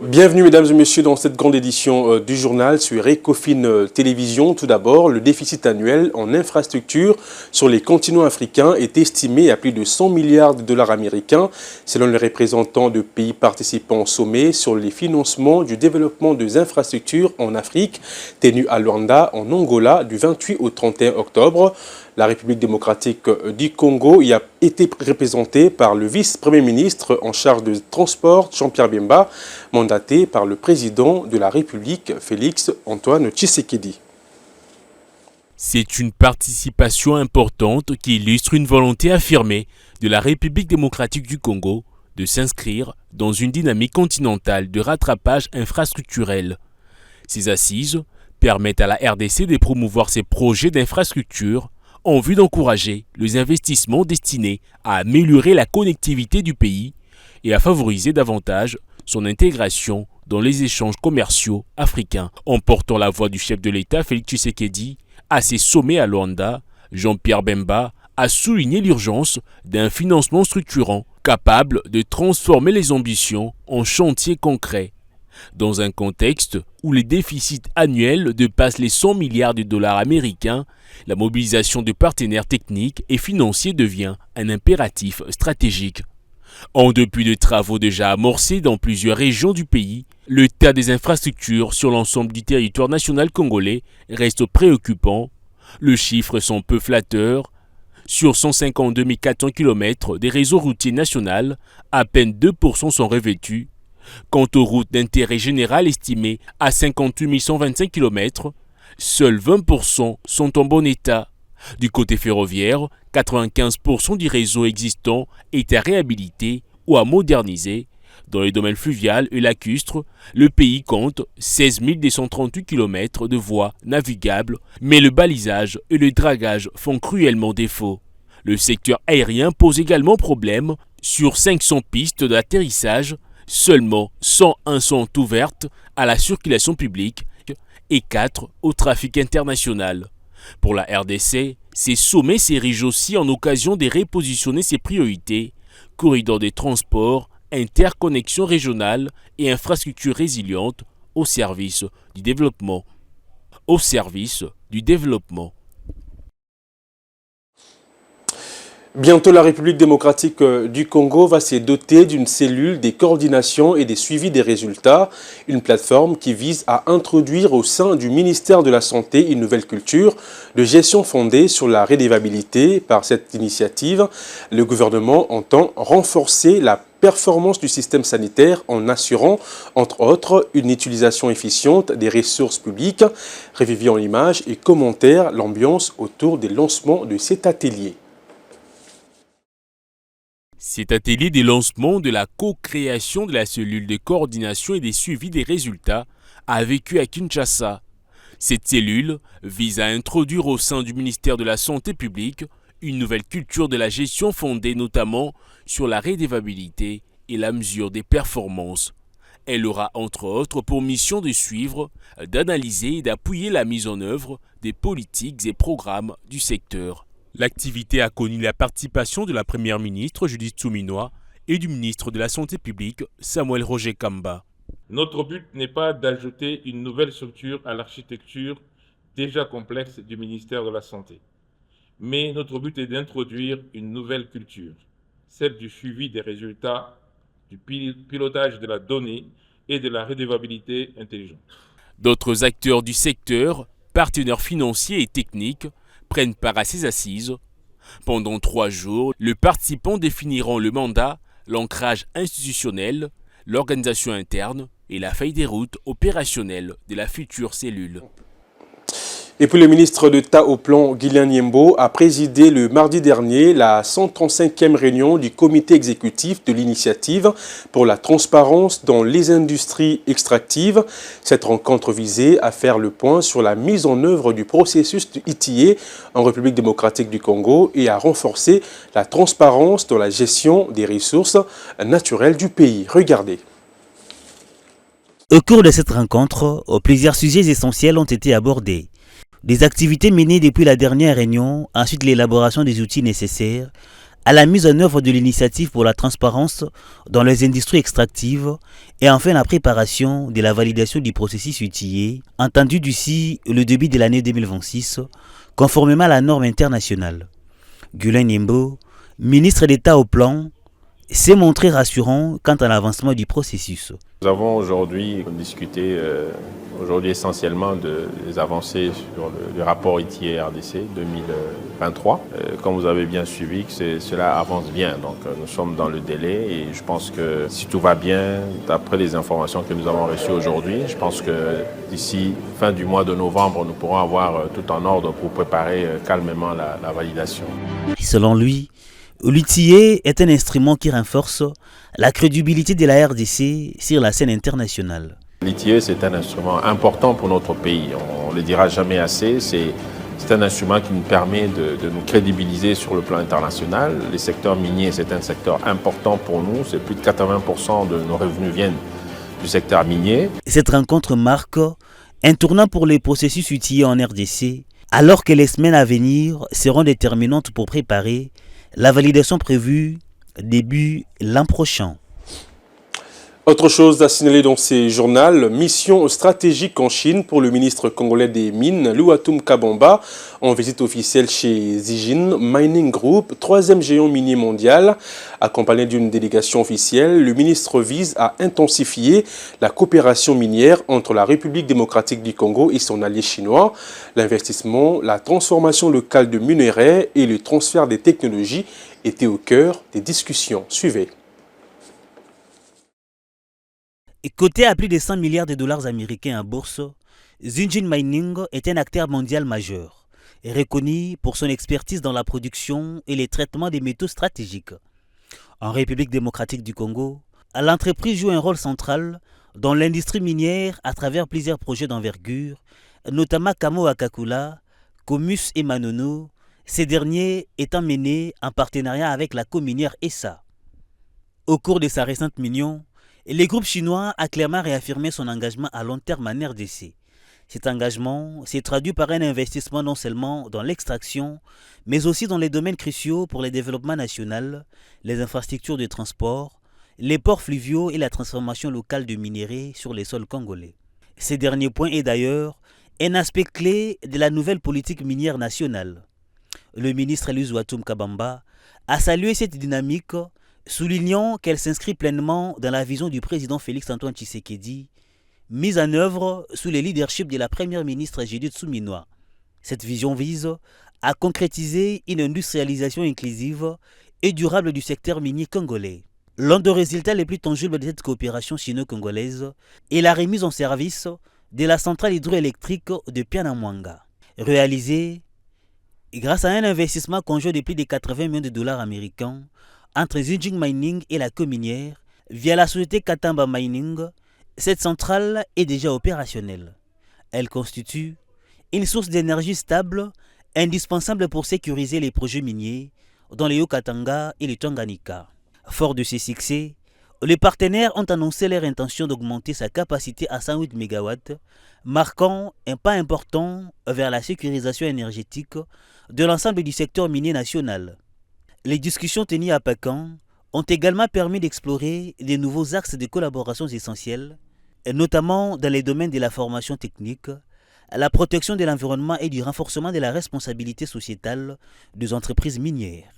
Bienvenue mesdames et messieurs dans cette grande édition du journal sur Ecofin Télévision. Tout d'abord, le déficit annuel en infrastructures sur les continents africains est estimé à plus de 100 milliards de dollars américains, selon les représentants de pays participants au sommet sur les financements du développement des infrastructures en Afrique, tenu à Luanda, en Angola, du 28 au 31 octobre. La République démocratique du Congo y a été représentée par le vice-premier ministre en charge de transport, Jean-Pierre Bemba, mandaté par le président de la République, Félix Antoine Tshisekedi. C'est une participation importante qui illustre une volonté affirmée de la République démocratique du Congo de s'inscrire dans une dynamique continentale de rattrapage infrastructurel. Ces assises permettent à la RDC de promouvoir ses projets d'infrastructure en vue d'encourager les investissements destinés à améliorer la connectivité du pays et à favoriser davantage son intégration dans les échanges commerciaux africains. En portant la voix du chef de l'État, Félix Tshisekedi, à ses sommets à Luanda, Jean-Pierre Bemba a souligné l'urgence d'un financement structurant capable de transformer les ambitions en chantiers concrets. Dans un contexte où les déficits annuels dépassent les 100 milliards de dollars américains, la mobilisation de partenaires techniques et financiers devient un impératif stratégique. En dépit de travaux déjà amorcés dans plusieurs régions du pays, l'état des infrastructures sur l'ensemble du territoire national congolais reste préoccupant. Les chiffres sont peu flatteurs. Sur 152 400 km des réseaux routiers nationaux, à peine 2% sont revêtus. Quant aux routes d'intérêt général estimées à 58 125 km, seuls 20% sont en bon état. Du côté ferroviaire, 95% du réseau existant est à réhabiliter ou à moderniser. Dans les domaines fluvial et lacustres, le pays compte 16 238 km de voies navigables, mais le balisage et le dragage font cruellement défaut. Le secteur aérien pose également problème. Sur 500 pistes d'atterrissage, seulement 101 sont ouvertes à la circulation publique et 4 au trafic international. Pour la RDC, ces sommets s'érigent aussi en occasion de repositionner ses priorités, corridors des transports, interconnexions régionales et infrastructures résilientes au service du développement. Bientôt, la République démocratique du Congo va se doter d'une cellule des coordinations et des suivis des résultats, une plateforme qui vise à introduire au sein du ministère de la Santé une nouvelle culture de gestion fondée sur la redevabilité. Par cette initiative, le gouvernement entend renforcer la performance du système sanitaire en assurant, entre autres, une utilisation efficiente des ressources publiques. Revivez en images et commentaires l'ambiance autour des lancements de cet atelier. Cet atelier de lancement de la co-création de la cellule de coordination et des suivis des résultats a vécu à Kinshasa. Cette cellule vise à introduire au sein du ministère de la Santé publique une nouvelle culture de la gestion fondée notamment sur la redevabilité et la mesure des performances. Elle aura entre autres pour mission de suivre, d'analyser et d'appuyer la mise en œuvre des politiques et programmes du secteur. L'activité a connu la participation de la première ministre Judith Suminwa et du ministre de la Santé publique Samuel Roger Kamba. Notre but n'est pas d'ajouter une nouvelle structure à l'architecture déjà complexe du ministère de la Santé, mais notre but est d'introduire une nouvelle culture, celle du suivi des résultats, du pilotage de la donnée et de la redevabilité intelligente. D'autres acteurs du secteur, partenaires financiers et techniques, prennent part à ces assises. Pendant 3 jours, les participants définiront le mandat, l'ancrage institutionnel, l'organisation interne et la feuille des routes opérationnelles de la future cellule. Et puis le ministre d'État au plan, Guilain Nyembo, a présidé le mardi dernier la 135e réunion du comité exécutif de l'initiative pour la transparence dans les industries extractives. Cette rencontre visait à faire le point sur la mise en œuvre du processus de ITA en République démocratique du Congo et à renforcer la transparence dans la gestion des ressources naturelles du pays. Regardez. Au cours de cette rencontre, plusieurs sujets essentiels ont été abordés. Des activités menées depuis la dernière réunion, ensuite l'élaboration des outils nécessaires, à la mise en œuvre de l'initiative pour la transparence dans les industries extractives et enfin la préparation de la validation du processus outillé, entendu d'ici le début de l'année 2026, conformément à la norme internationale. Gulin Nimbo, ministre d'État au plan, s'est montré rassurant quant à l'avancement du processus. Nous avons aujourd'hui discuté essentiellement des avancées sur le rapport ITIE RDC 2023. Comme vous avez bien suivi, cela avance bien. Donc nous sommes dans le délai et je pense que si tout va bien, d'après les informations que nous avons reçues aujourd'hui, je pense que d'ici fin du mois de novembre, nous pourrons avoir tout en ordre pour préparer calmement la validation. Selon lui, l'ITIE est un instrument qui renforce la crédibilité de la RDC sur la scène internationale. L'ITIE, c'est un instrument important pour notre pays. On ne le dira jamais assez. C'est un instrument qui nous permet de nous crédibiliser sur le plan international. Les secteurs miniers, c'est un secteur important pour nous. C'est plus de 80% de nos revenus viennent du secteur minier. Cette rencontre marque un tournant pour les processus outillés en RDC, alors que les semaines à venir seront déterminantes pour préparer la validation prévue début l'an prochain. Autre chose à signaler dans ces journaux, mission stratégique en Chine pour le ministre congolais des Mines, Louatoum Kabamba, en visite officielle chez Zijin Mining Group, troisième géant minier mondial. Accompagné d'une délégation officielle, le ministre vise à intensifier la coopération minière entre la République démocratique du Congo et son allié chinois. L'investissement, la transformation locale de minerais et le transfert des technologies étaient au cœur des discussions. Suivez. Coté à plus de 100 milliards de dollars américains en bourse, Zijin Mining est un acteur mondial majeur, reconnu pour son expertise dans la production et les traitements des métaux stratégiques. En République démocratique du Congo, l'entreprise joue un rôle central dans l'industrie minière à travers plusieurs projets d'envergure, notamment Kamo Akakula, Comus et Manono, ces derniers étant menés en partenariat avec la cominière ESA. Au cours de sa récente minion, le groupe chinois a clairement réaffirmé son engagement à long terme en RDC. Cet engagement s'est traduit par un investissement non seulement dans l'extraction, mais aussi dans les domaines cruciaux pour le développement national, les infrastructures de transport, les ports fluviaux et la transformation locale de minerais sur les sols congolais. Ce dernier point est d'ailleurs un aspect clé de la nouvelle politique minière nationale. Le ministre Louatoum Kabamba a salué cette dynamique, soulignant qu'elle s'inscrit pleinement dans la vision du président Félix-Antoine Tshisekedi, mise en œuvre sous le leadership de la première ministre Judith Suminwa. Cette vision vise à concrétiser une industrialisation inclusive et durable du secteur minier congolais. L'un des résultats les plus tangibles de cette coopération sino-congolaise est la remise en service de la centrale hydroélectrique de Pianamwanga, réalisée grâce à un investissement conjoint de plus de 80 millions de dollars américains entre Zijin Mining et la cominière, via la société Katamba Mining. Cette centrale est déjà opérationnelle. Elle constitue une source d'énergie stable, indispensable pour sécuriser les projets miniers dans les Haut-Katanga et les Tanganyika. Fort de ces succès, les partenaires ont annoncé leur intention d'augmenter sa capacité à 108 MW, marquant un pas important vers la sécurisation énergétique de l'ensemble du secteur minier national. Les discussions tenues à Pékin ont également permis d'explorer de nouveaux axes de collaboration essentiels, notamment dans les domaines de la formation technique, la protection de l'environnement et du renforcement de la responsabilité sociétale des entreprises minières.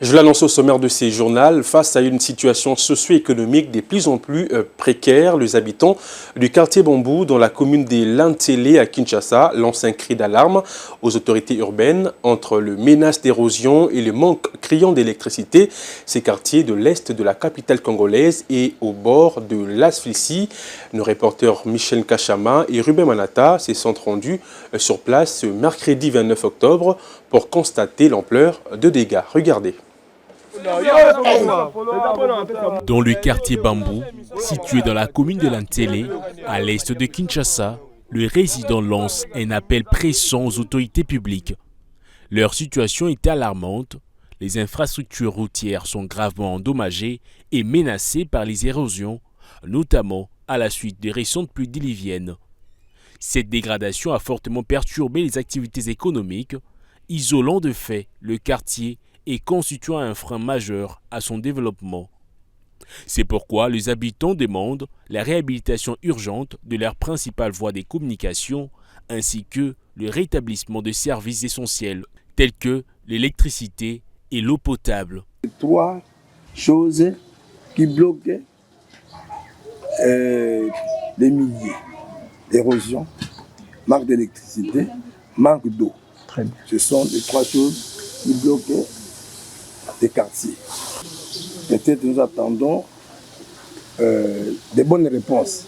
Je l'annonce au sommaire de ces journaux, face à une situation socio-économique de plus en plus précaire, les habitants du quartier Bambou dans la commune des Lantélé à Kinshasa lancent un cri d'alarme aux autorités urbaines entre le menace d'érosion et le manque criant d'électricité. Ces quartiers de l'est de la capitale congolaise et au bord de l'Asphyxie. Nos reporters Michel Kachama et Ruben Manata se sont rendus sur place ce mercredi 29 octobre pour constater l'ampleur de dégâts. Regardez. Dans le quartier Bambou, situé dans la commune de Lantélé, à l'est de Kinshasa, les résidents lancent un appel pressant aux autorités publiques. Leur situation est alarmante. Les infrastructures routières sont gravement endommagées et menacées par les érosions, notamment à la suite des récentes pluies diluviennes. Cette dégradation a fortement perturbé les activités économiques, isolant de fait le quartier et constituant un frein majeur à son développement. C'est pourquoi les habitants demandent la réhabilitation urgente de leur principale voie de communication ainsi que le rétablissement de services essentiels tels que l'électricité et l'eau potable. 3 choses qui bloquent les milliers. Érosion, manque d'électricité, manque d'eau. Ce sont les 3 choses qui bloquent les quartiers. Peut-être nous attendons des bonnes réponses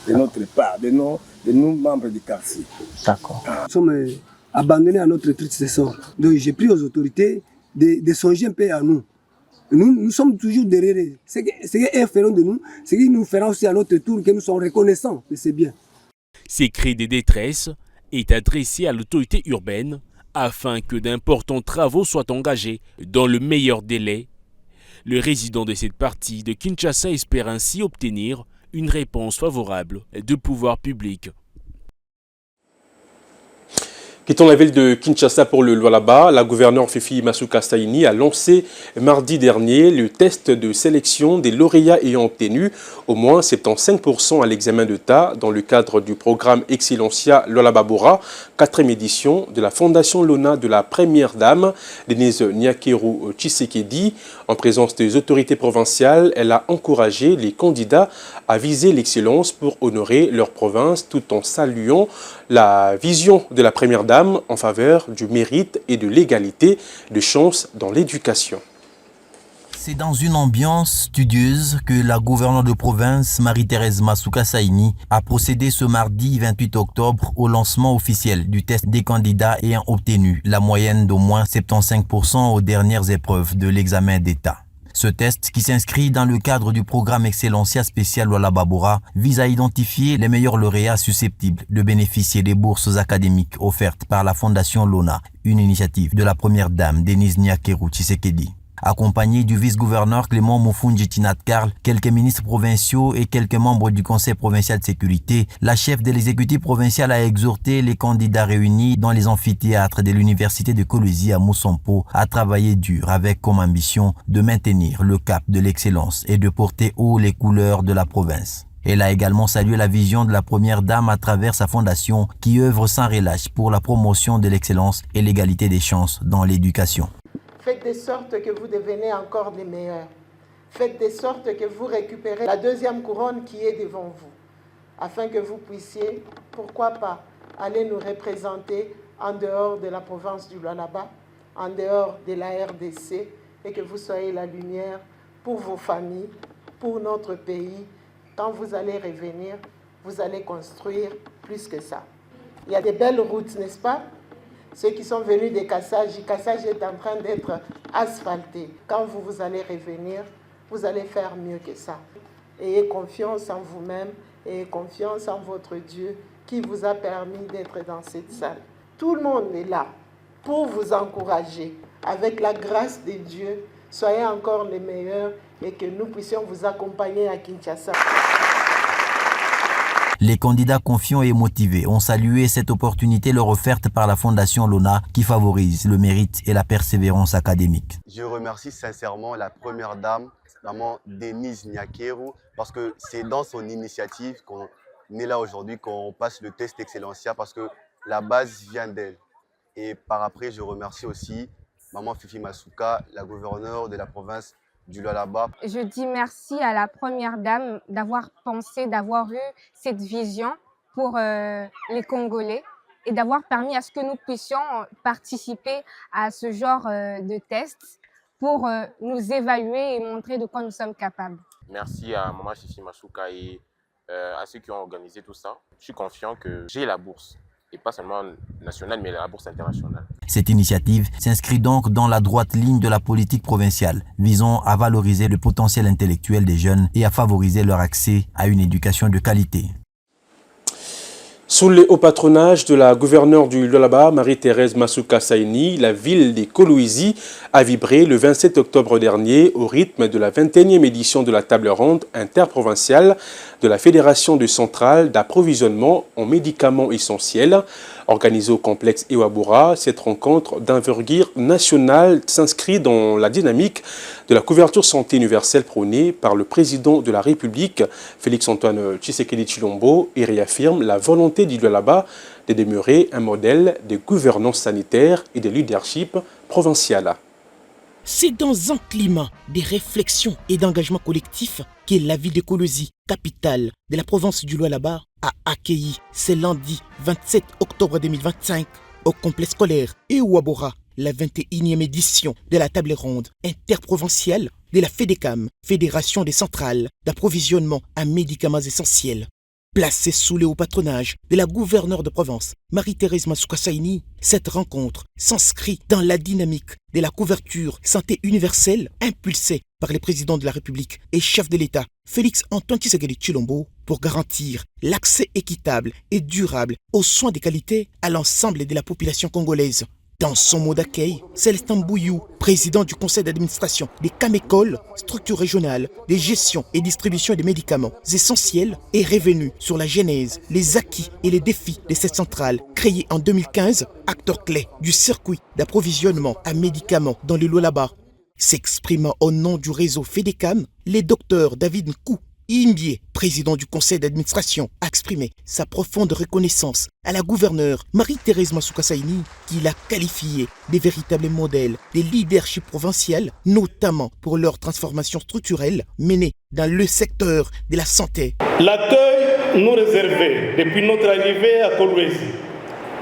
de notre part, de nous membres du quartier. D'accord. Nous sommes abandonnés à notre triste sort. Donc j'ai pris aux autorités de songer un peu à nous. Nous sommes toujours derrière eux. Ce qu'ils feront de nous, c'est qu'ils nous feront aussi à notre tour que nous sommes reconnaissants de ces biens. Ces cris de détresse est adressé à l'autorité urbaine afin que d'importants travaux soient engagés dans le meilleur délai. Le résident de cette partie de Kinshasa espère ainsi obtenir une réponse favorable du pouvoir public. Quittons la ville de Kinshasa pour le Lualaba. La gouverneure Fifi Masuka Saini a lancé mardi dernier le test de sélection des lauréats ayant obtenu au moins 75% à l'examen d'État dans le cadre du programme Excellencia Lualaba Bora, 4e édition de la Fondation Lona de la Première Dame, Denise Nyakeru Tshisekedi. En présence des autorités provinciales, elle a encouragé les candidats à viser l'excellence pour honorer leur province tout en saluant la vision de la Première Dame en faveur du mérite et de l'égalité de chances dans l'éducation. C'est dans une ambiance studieuse que la gouverneure de province, Marie-Thérèse Masuka Saini, a procédé ce mardi 28 octobre au lancement officiel du test des candidats ayant obtenu la moyenne d'au moins 75% aux dernières épreuves de l'examen d'État. Ce test, qui s'inscrit dans le cadre du programme Excellencia Spécial Lualaba Bora, vise à identifier les meilleurs lauréats susceptibles de bénéficier des bourses académiques offertes par la Fondation Lona, une initiative de la Première Dame Denise Nyakeru Tshisekedi. Accompagné du vice-gouverneur Clément Moufoundji Tinat-Karl, quelques ministres provinciaux et quelques membres du Conseil provincial de sécurité, la chef de l'exécutif provincial a exhorté les candidats réunis dans les amphithéâtres de l'université de Kolwezi à Moussampo à travailler dur avec comme ambition de maintenir le cap de l'excellence et de porter haut les couleurs de la province. Elle a également salué la vision de la Première Dame à travers sa fondation qui œuvre sans relâche pour la promotion de l'excellence et l'égalité des chances dans l'éducation. Faites de sorte que vous devenez encore les meilleurs. Faites de sorte que vous récupérez la 2e couronne qui est devant vous, afin que vous puissiez, pourquoi pas, aller nous représenter en dehors de la province du Lualaba, en dehors de la RDC, et que vous soyez la lumière pour vos familles, pour notre pays. Quand vous allez revenir, vous allez construire plus que ça. Il y a des belles routes, n'est-ce pas? Ceux qui sont venus de Kassaji est en train d'être asphalté. Quand vous allez revenir, vous allez faire mieux que ça. Ayez confiance en vous-même, ayez confiance en votre Dieu qui vous a permis d'être dans cette salle. Tout le monde est là pour vous encourager. Avec la grâce de Dieu, soyez encore les meilleurs et que nous puissions vous accompagner à Kinshasa. Les candidats confiants et motivés ont salué cette opportunité leur offerte par la Fondation Lona qui favorise le mérite et la persévérance académique. Je remercie sincèrement la Première Dame, maman Denise Nyakeru, parce que c'est dans son initiative qu'on est là aujourd'hui, qu'on passe le test Excellencia, parce que la base vient d'elle. Et par après, je remercie aussi maman Fifi Masuka, la gouverneure de la province du Lualaba. Je dis merci à la Première Dame d'avoir pensé, d'avoir eu cette vision pour les Congolais et d'avoir permis à ce que nous puissions participer à ce genre de tests pour nous évaluer et montrer de quoi nous sommes capables. Merci à maman Fifi Masuka et à ceux qui ont organisé tout ça. Je suis confiant que j'ai la bourse. Et pas seulement nationale, mais la bourse internationale. Cette initiative s'inscrit donc dans la droite ligne de la politique provinciale, visant à valoriser le potentiel intellectuel des jeunes et à favoriser leur accès à une éducation de qualité. Sous le haut patronage de la gouverneure du Lualaba, Marie-Thérèse Masuka Saini, la ville des Kolwezi a vibré le 27 octobre dernier au rythme de la 21e édition de la table ronde interprovinciale de la Fédération de centrales d'approvisionnement en médicaments essentiels. Organisée au complexe Iwabura, cette rencontre d'envergure nationale s'inscrit dans la dynamique de la couverture santé universelle prônée par le président de la République, Félix-Antoine Tshisekedi Tshilombo, et réaffirme la volonté du Lualaba de demeurer un modèle de gouvernance sanitaire et de leadership provincial. C'est dans un climat de réflexion et d'engagement collectif que la ville de Kolwezi, capitale de la province du Lualaba, a accueilli ce lundi 27 octobre 2025 au complexe scolaire Iwabura la 21e édition de la table ronde interprovinciale de la FEDECAM, Fédération des centrales d'approvisionnement en médicaments essentiels. Placée sous le haut patronage de la gouverneure de province, Marie-Thérèse Masuka Saini, cette rencontre s'inscrit dans la dynamique de la couverture santé universelle impulsée par le président de la République et chef de l'État, Félix-Antoine Tshisekedi Tshilombo, pour garantir l'accès équitable et durable aux soins de qualité à l'ensemble de la population congolaise. Dans son mot d'accueil, Célestin Bouyou, président du conseil d'administration des CAMECOL, structure régionale de gestion et distribution des médicaments essentiels, est revenu sur la genèse, les acquis et les défis de cette centrale créée en 2015, acteur clé du circuit d'approvisionnement à médicaments dans le Lualaba. S'exprimant au nom du réseau FEDECAM, le docteur David Nkou Imbie, président du conseil d'administration, a exprimé sa profonde reconnaissance à la gouverneure Marie-Thérèse Masuka Saini, qui l'a qualifié des véritables modèles des leadership provincial, notamment pour leur transformation structurelle menée dans le secteur de la santé. L'accueil nous réservé depuis notre arrivée à Kolwezi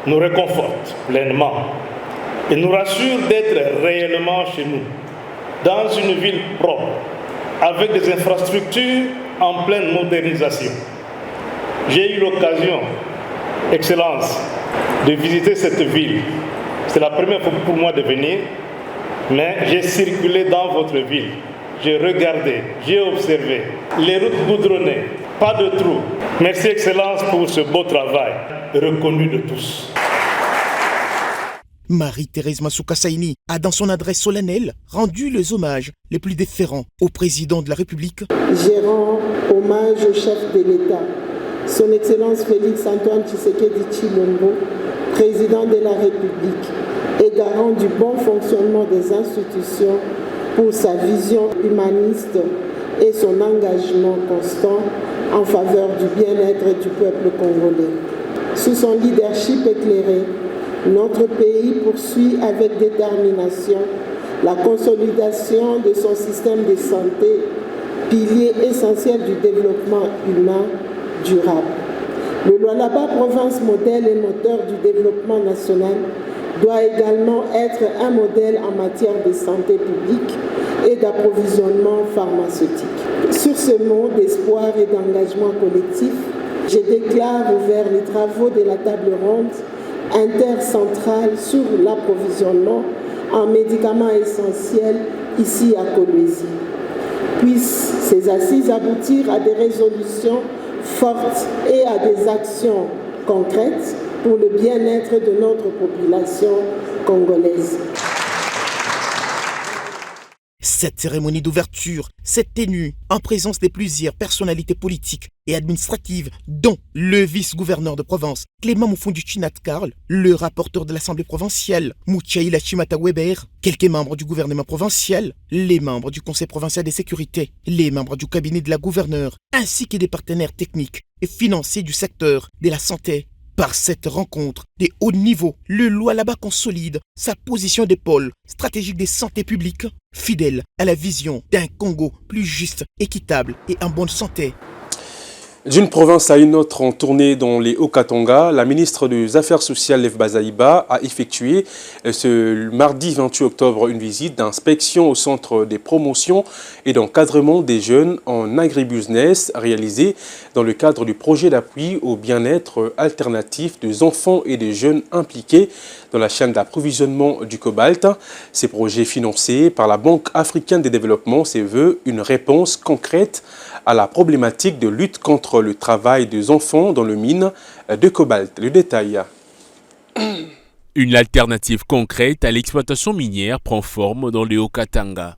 nous réconforte pleinement et nous rassure d'être réellement chez nous, dans une ville propre, avec des infrastructures en pleine modernisation. J'ai eu l'occasion, Excellence, de visiter cette ville. C'est la première fois pour moi de venir, mais j'ai circulé dans votre ville. J'ai regardé, j'ai observé les routes goudronnées, pas de trous. Merci Excellence pour ce beau travail reconnu de tous. Marie-Thérèse Masuka Saini a, dans son adresse solennelle, rendu les hommages les plus déférents au président de la République. Je rends hommage au chef de l'État, son Excellence Félix-Antoine Tshisekedi Tshilombo, président de la République et garant du bon fonctionnement des institutions, pour sa vision humaniste et son engagement constant en faveur du bien-être du peuple congolais. Sous son leadership éclairé, notre pays poursuit avec détermination la consolidation de son système de santé, pilier essentiel du développement humain durable. Le Lualaba, province modèle et moteur du développement national, doit également être un modèle en matière de santé publique et d'approvisionnement pharmaceutique. Sur ce mot d'espoir et d'engagement collectif, je déclare ouverts les travaux de la table ronde intercentrale sur l'approvisionnement en médicaments essentiels ici à Kolwezi. Puissent ces assises aboutir à des résolutions fortes et à des actions concrètes pour le bien-être de notre population congolaise. Cette cérémonie d'ouverture s'est tenue en présence de plusieurs personnalités politiques et administratives, dont le vice-gouverneur de province Clément Moufoundu Chinat-Karl, le rapporteur de l'Assemblée provinciale Mouchaïla Chimata-Weber, quelques membres du gouvernement provincial, les membres du Conseil provincial de sécurité, les membres du cabinet de la gouverneure, ainsi que des partenaires techniques et financiers du secteur de la santé. Par cette rencontre de haut niveau, le Lualaba consolide sa position d'épaule stratégique de santé publique, fidèle à la vision d'un Congo plus juste, équitable et en bonne santé. D'une province à une autre en tournée dans les Hauts-Katanga, la ministre des Affaires sociales, Lev Bazaïba, a effectué ce mardi 28 octobre une visite d'inspection au centre des promotions et d'encadrement des jeunes en agribusiness réalisé dans le cadre du projet d'appui au bien-être alternatif des enfants et des jeunes impliqués dans la chaîne d'approvisionnement du cobalt. Ces projets financés par la Banque africaine de développement se veut une réponse concrète à la problématique de lutte contre contre le travail des enfants dans le mine de cobalt. Le détail. Une alternative concrète à l'exploitation minière prend forme dans le Haut-Katanga.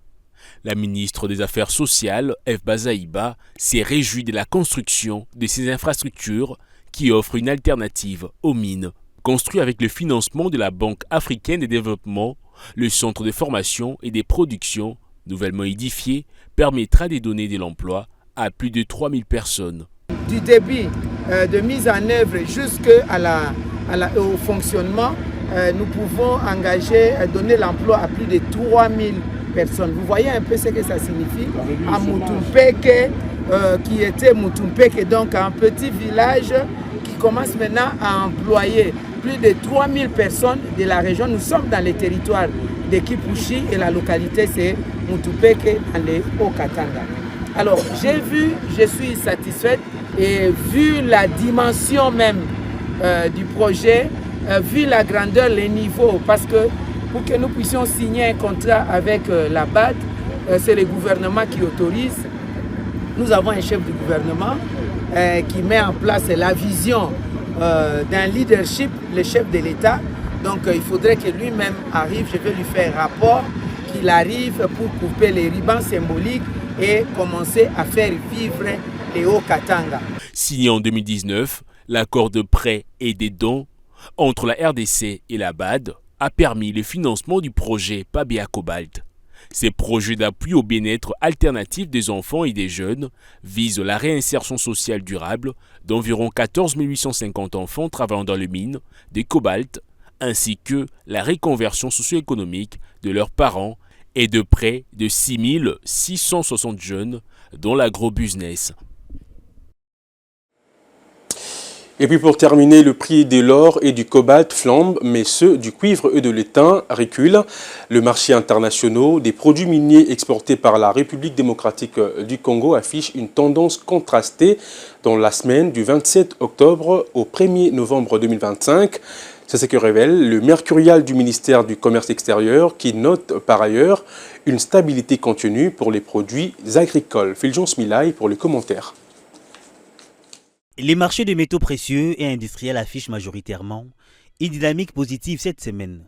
La ministre des Affaires sociales, F. Bazaïba, s'est réjouie de la construction de ces infrastructures qui offrent une alternative aux mines. Construit avec le financement de la Banque africaine de développement, le centre de formation et de production, nouvellement édifié, permettra de donner de l'emploi à plus de 3000 personnes. Du début de mise en œuvre jusqu'au fonctionnement, nous pouvons engager, donner l'emploi à plus de 3000 personnes. Vous voyez un peu ce que ça signifie. À Mutumpeke, qui était Mutumpeke, donc un petit village qui commence maintenant à employer plus de 3000 personnes de la région. Nous sommes dans les territoires de Kipushi et la localité c'est Mutumpeke dans le Haut-Katanga. Alors je suis satisfaite et vu la dimension même du projet, vu la grandeur, les niveaux, parce que pour que nous puissions signer un contrat avec la BAD, c'est le gouvernement qui autorise. Nous avons un chef du gouvernement qui met en place la vision d'un leadership, le chef de l'État. Donc il faudrait que lui-même arrive, je vais lui faire un rapport, qu'il arrive pour couper les rubans symboliques et commencer à faire vivre les Haut-Katanga. Signé en 2019, l'accord de prêt et des dons entre la RDC et la BAD a permis le financement du projet Pabea Cobalt. Ces projets d'appui au bien-être alternatif des enfants et des jeunes visent la réinsertion sociale durable d'environ 14 850 enfants travaillant dans les mines de cobalt, ainsi que la reconversion socio-économique de leurs parents et de près de 6 660 jeunes dans l'agrobusiness. Et puis pour terminer, le prix de l'or et du cobalt flambent, mais ceux du cuivre et de l'étain reculent. Le marché international des produits miniers exportés par la République démocratique du Congo affiche une tendance contrastée dans la semaine du 27 octobre au 1er novembre 2025. C'est ce que révèle le mercurial du ministère du Commerce extérieur qui note par ailleurs une stabilité contenue pour les produits agricoles. Fulgence Milay pour les commentaires. Les marchés de métaux précieux et industriels affichent majoritairement une dynamique positive cette semaine.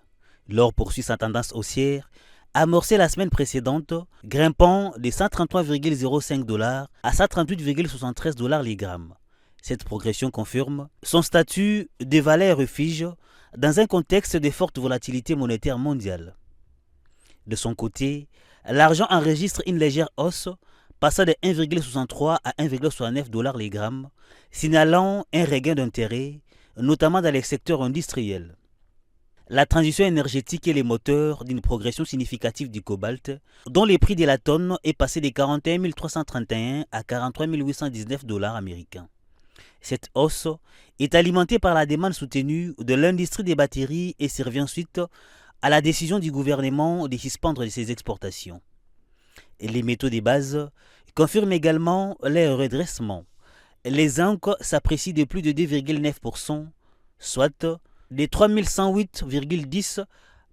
L'or poursuit sa tendance haussière, amorcée la semaine précédente, grimpant de 133,05 $ à 138,73 $ les grammes. Cette progression confirme son statut de valeur refuge dans un contexte de forte volatilité monétaire mondiale. De son côté, l'argent enregistre une légère hausse, passant de 1,63 à 1,69 $ les grammes, signalant un regain d'intérêt, notamment dans les secteurs industriels. La transition énergétique est le moteur d'une progression significative du cobalt, dont le prix de la tonne est passé de 41 331 à 43 819 $ américains. Cette hausse est alimentée par la demande soutenue de l'industrie des batteries et survient ensuite à la décision du gouvernement de suspendre ses exportations. Et les métaux de base confirment également leur redressement. Les zinc s'apprécient de plus de 2,9%, soit de 3108,10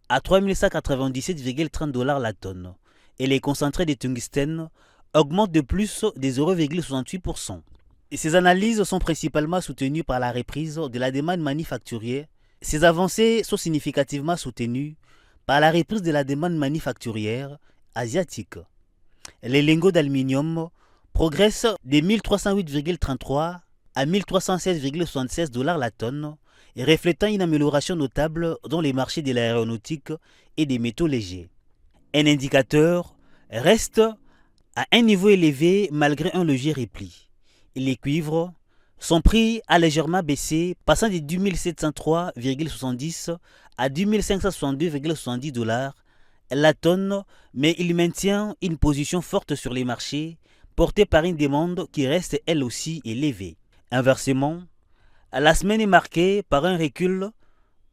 à 3197,30 $ la tonne. Et les concentrés de tungstène augmentent de plus de 0,68%. Et ces analyses sont principalement soutenues par la reprise de la demande manufacturière. Ces avancées sont significativement soutenues par la reprise de la demande manufacturière asiatique. Les lingots d'aluminium progressent de 1308,33 à 1316,76 $ la tonne, reflétant une amélioration notable dans les marchés de l'aéronautique et des métaux légers. Un indicateur reste à un niveau élevé malgré un léger repli. Les cuivres, son prix a légèrement baissé, passant de 10 703,70 à 10 562,70 $ la tonne, mais il maintient une position forte sur les marchés, portée par une demande qui reste elle aussi élevée. Inversement, la semaine est marquée par un recul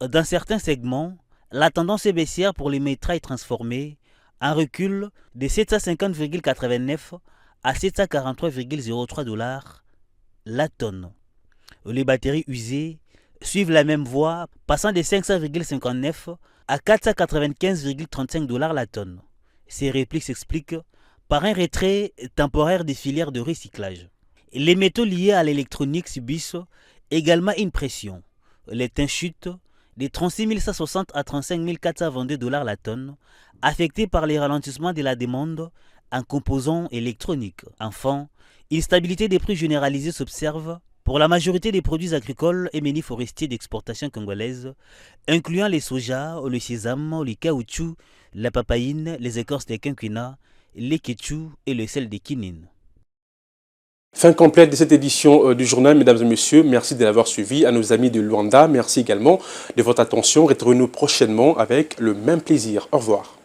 dans certains segments. La tendance est baissière pour les métrailles transformées, un recul de 750,89 à 743,03 $ la tonne. Les batteries usées suivent la même voie, passant de 500,59 à 495,35 $ la tonne. Ces répliques s'expliquent par un retrait temporaire des filières de recyclage. Les métaux liés à l'électronique subissent également une pression. Les tins chutent de 36 160 à 35 422 $ la tonne, affectés par les ralentissements de la demande en composants électroniques. Enfin, une stabilité des prix généralisée s'observe pour la majorité des produits agricoles et menus forestiers d'exportation congolaise, incluant les soja, le sésame, le caoutchouc, la papaïne, les écorces de quinquina, les ketchou et le sel de quinine. Fin complète de cette édition du journal, mesdames et messieurs. Merci de l'avoir suivi. À nos amis de Luanda, merci également de votre attention. Retrouvez-nous prochainement avec le même plaisir. Au revoir.